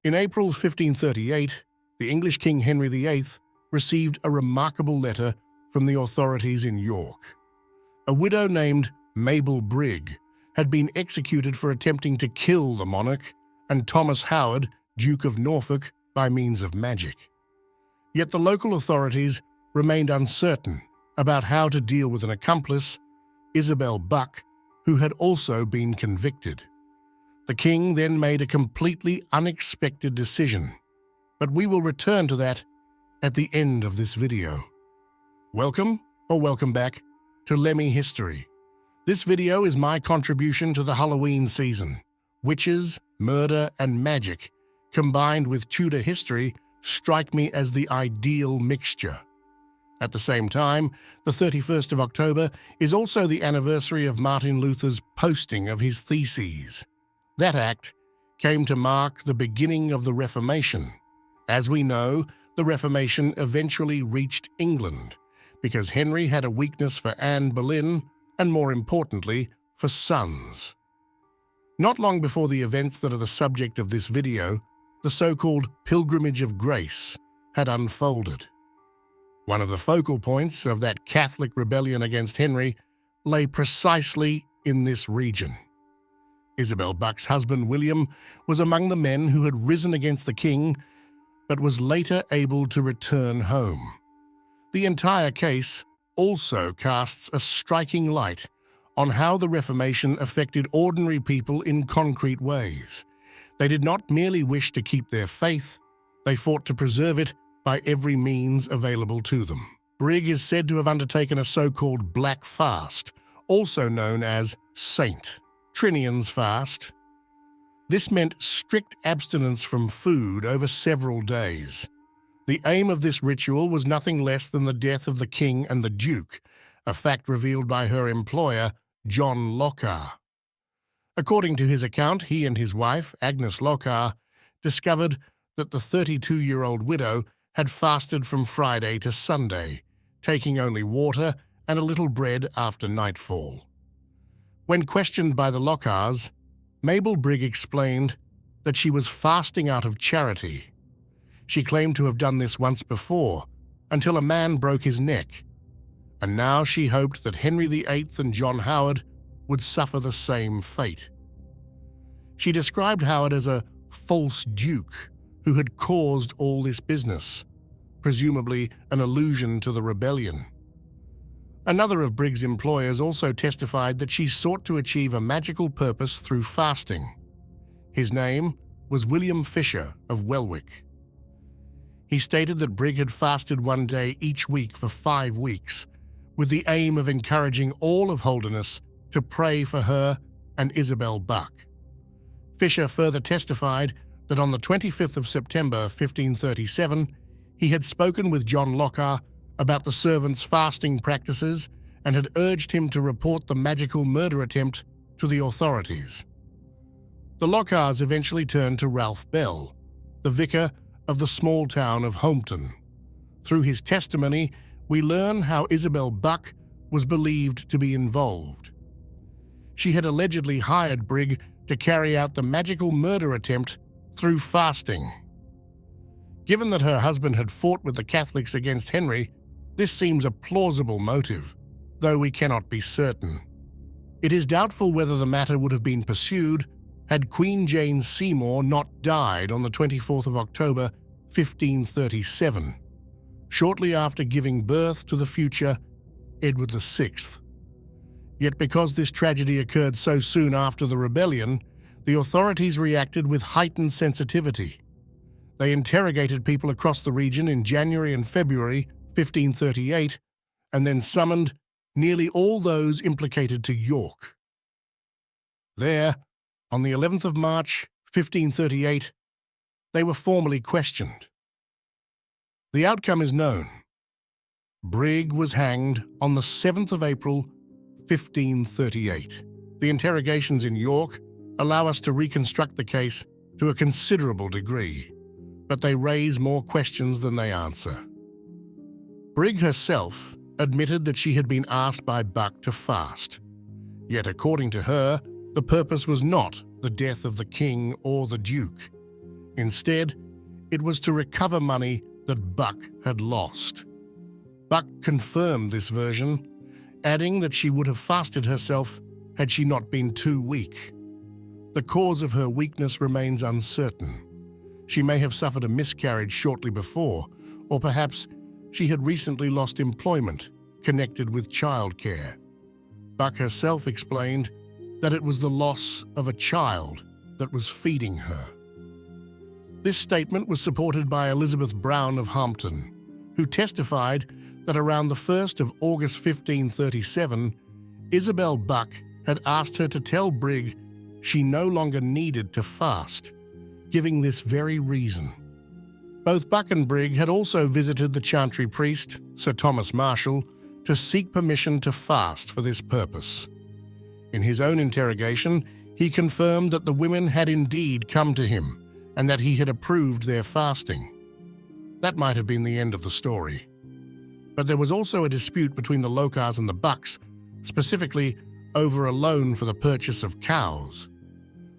In April 1538, the English King Henry VIII received a remarkable letter from the authorities in York. A widow named Mabel Brigge had been executed for attempting to kill the monarch and Thomas Howard, Duke of Norfolk, by means of magic. Yet the local authorities remained uncertain about how to deal with an accomplice, Isabel Buck, who had also been convicted. The king then made a completely unexpected decision, but we will return to that at the end of this video. Welcome back to Lemmy History. This video is my contribution to the Halloween season. Witches, murder, and magic, combined with Tudor history, strike me as the ideal mixture. At the same time, the 31st of October is also the anniversary of Martin Luther's posting of his theses. That act came to mark the beginning of the Reformation. As we know, the Reformation eventually reached England because Henry had a weakness for Anne Boleyn and, more importantly, for sons. Not long before the events that are the subject of this video, the so-called Pilgrimage of Grace had unfolded. One of the focal points of that Catholic rebellion against Henry lay precisely in this region. Isabel Buck's husband William was among the men who had risen against the king, but was later able to return home. The entire case also casts a striking light on how the Reformation affected ordinary people in concrete ways. They did not merely wish to keep their faith, they fought to preserve it by every means available to them. Brigge is said to have undertaken a so-called Black Fast, also known as St. Trinian's Fast. This meant strict abstinence from food over several days. The aim of this ritual was nothing less than the death of the king and the duke, a fact revealed by her employer, John Lockhar. According to his account, he and his wife, Agnes Lockhar, discovered that the 32-year-old widow had fasted from Friday to Sunday, taking only water and a little bread after nightfall. When questioned by the Lockhars, Mabel Brigge explained that she was fasting out of charity. She claimed to have done this once before, until a man broke his neck, and now she hoped that Henry VIII and John Howard would suffer the same fate. She described Howard as a false duke who had caused all this business, presumably an allusion to the rebellion. Another of Brigge's employers also testified that she sought to achieve a magical purpose through fasting. His name was William Fisher of Welwick. He stated that Brigge had fasted one day each week for 5 weeks, with the aim of encouraging all of Holderness to pray for her and Isabel Buck. Fisher further testified that on the 25th of September 1537, he had spoken with John Lockhar about the servant's fasting practices and had urged him to report the magical murder attempt to the authorities. The Lockhars eventually turned to Ralph Bell, the vicar of the small town of Hometon. Through his testimony, we learn how Isabel Buck was believed to be involved. She had allegedly hired Brigge to carry out the magical murder attempt through fasting. Given that her husband had fought with the Catholics against Henry, this seems a plausible motive, though we cannot be certain. It is doubtful whether the matter would have been pursued had Queen Jane Seymour not died on the 24th of October, 1537, shortly after giving birth to the future Edward VI. Yet because this tragedy occurred so soon after the rebellion, the authorities reacted with heightened sensitivity. They interrogated people across the region in January and February 1538, and then summoned nearly all those implicated to York. There, on the 11th of March 1538, they were formally questioned. The outcome is known. Brigge was hanged on the 7th of April 1538. The interrogations in York allow us to reconstruct the case to a considerable degree, but they raise more questions than they answer. Brigge herself admitted that she had been asked by Buck to fast, yet according to her, the purpose was not the death of the king or the duke. Instead, it was to recover money that Buck had lost. Buck confirmed this version, adding that she would have fasted herself had she not been too weak. The cause of her weakness remains uncertain. She may have suffered a miscarriage shortly before, or perhaps she had recently lost employment connected with childcare. Buck herself explained that it was the loss of a child that was feeding her. This statement was supported by Elizabeth Brown of Hampton, who testified that around the 1st of August 1537, Isabel Buck had asked her to tell Brigge she no longer needed to fast, giving this very reason. Both Buck and Brigge had also visited the chantry priest, Sir Thomas Marshall, to seek permission to fast for this purpose. In his own interrogation, he confirmed that the women had indeed come to him and that he had approved their fasting. That might have been the end of the story. But there was also a dispute between the Lockhars and the Bucks, specifically over a loan for the purchase of cows.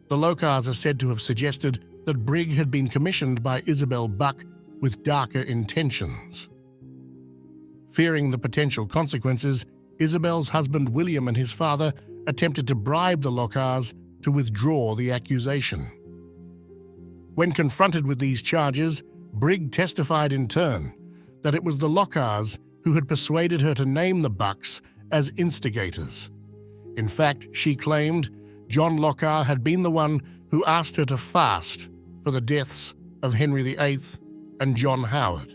The Lockhars are said to have suggested that Brigge had been commissioned by Isabel Buck with darker intentions. Fearing the potential consequences, Isabel's husband William and his father attempted to bribe the Lockhars to withdraw the accusation. When confronted with these charges, Brigge testified in turn that it was the Lockhars who had persuaded her to name the Bucks as instigators. In fact, she claimed John Lockhar had been the one who asked her to fast for the deaths of Henry VIII and John Howard.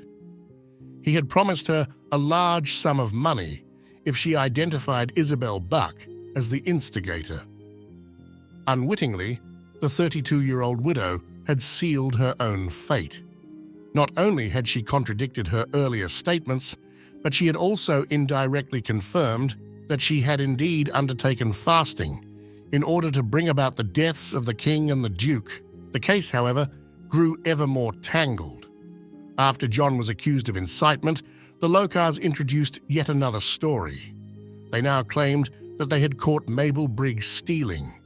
He had promised her a large sum of money if she identified Isabel Buck as the instigator. Unwittingly, the 32-year-old widow had sealed her own fate. Not only had she contradicted her earlier statements, but she had also indirectly confirmed that she had indeed undertaken fasting in order to bring about the deaths of the king and the duke. The case, however, grew ever more tangled. After John was accused of incitement, the Lockhars introduced yet another story. They now claimed that they had caught Mabel Brigge stealing.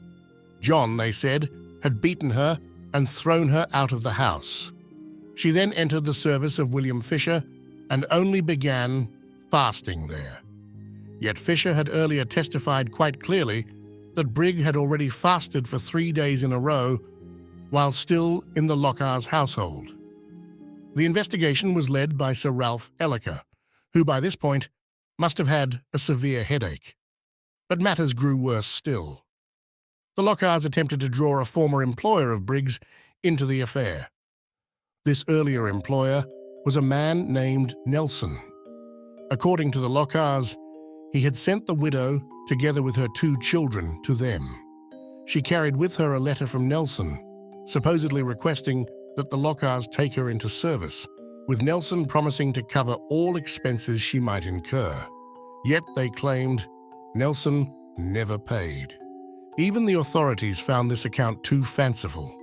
John, they said, had beaten her and thrown her out of the house. She then entered the service of William Fisher and only began fasting there. Yet Fisher had earlier testified quite clearly that Brigge had already fasted for 3 days in a row while still in the Lockhars' household. The investigation was led by Sir Ralph Elliker, who by this point must have had a severe headache. But matters grew worse still. The Lockhars attempted to draw a former employer of Brigge's into the affair. This earlier employer was a man named Nelson. According to the Lockhars, he had sent the widow, together with her 2 children, to them. She carried with her a letter from Nelson, supposedly requesting that the Lockhars take her into service, with Nelson promising to cover all expenses she might incur. Yet, they claimed, Nelson never paid. Even the authorities found this account too fanciful.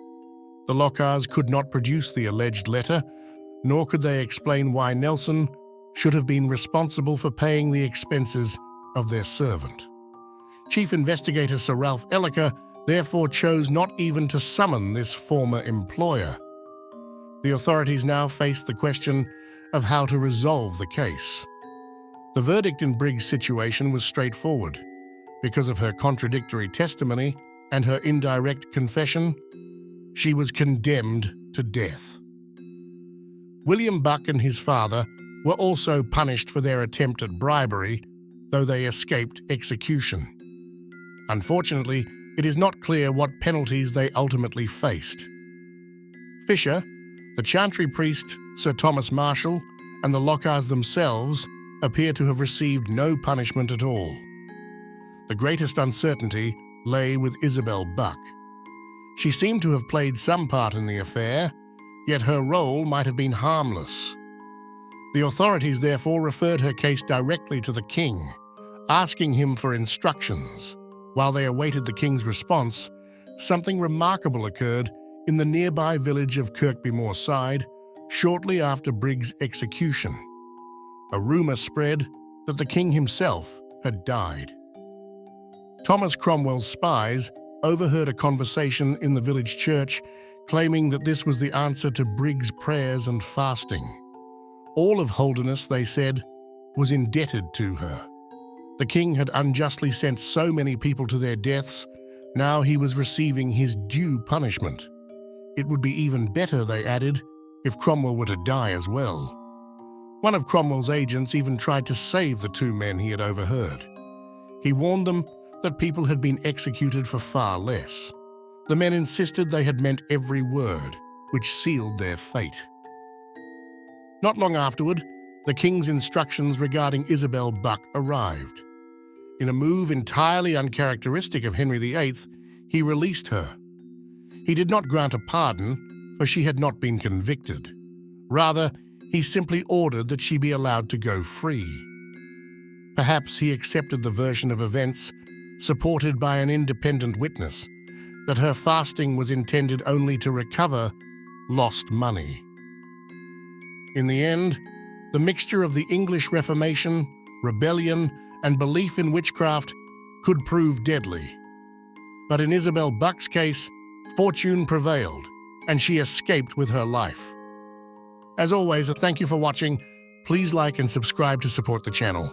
The Lockhars could not produce the alleged letter, nor could they explain why Nelson should have been responsible for paying the expenses of their servant. Chief Investigator Sir Ralph Elliker therefore chose not even to summon this former employer. The authorities now faced the question of how to resolve the case. The verdict in Brigge's situation was straightforward. Because of her contradictory testimony and her indirect confession, she was condemned to death. William Buck and his father were also punished for their attempt at bribery, though they escaped execution. Unfortunately, it is not clear what penalties they ultimately faced. Fisher, the chantry priest, Sir Thomas Marshall, and the Lockhars themselves appear to have received no punishment at all. The greatest uncertainty lay with Isabel Buck. She seemed to have played some part in the affair, yet her role might have been harmless. The authorities therefore referred her case directly to the king, asking him for instructions. While they awaited the king's response, something remarkable occurred in the nearby village of Kirkby Moor Side shortly after Brigge's execution. A rumor spread that the king himself had died. Thomas Cromwell's spies overheard a conversation in the village church claiming that this was the answer to Brigge's prayers and fasting. All of Holderness, they said, was indebted to her. The king had unjustly sent so many people to their deaths, now he was receiving his due punishment. It would be even better, they added, if Cromwell were to die as well. One of Cromwell's agents even tried to save the two men he had overheard. He warned them that people had been executed for far less. The men insisted they had meant every word, which sealed their fate. Not long afterward, the king's instructions regarding Isabel Buck arrived. In a move entirely uncharacteristic of Henry VIII, he released her. He did not grant a pardon, for she had not been convicted. Rather, he simply ordered that she be allowed to go free. Perhaps he accepted the version of events, supported by an independent witness, that her fasting was intended only to recover lost money. In the end, the mixture of the English Reformation, rebellion, and belief in witchcraft could prove deadly. But in Isabel Buck's case, fortune prevailed, and she escaped with her life. As always, thank you for watching. Please like and subscribe to support the channel.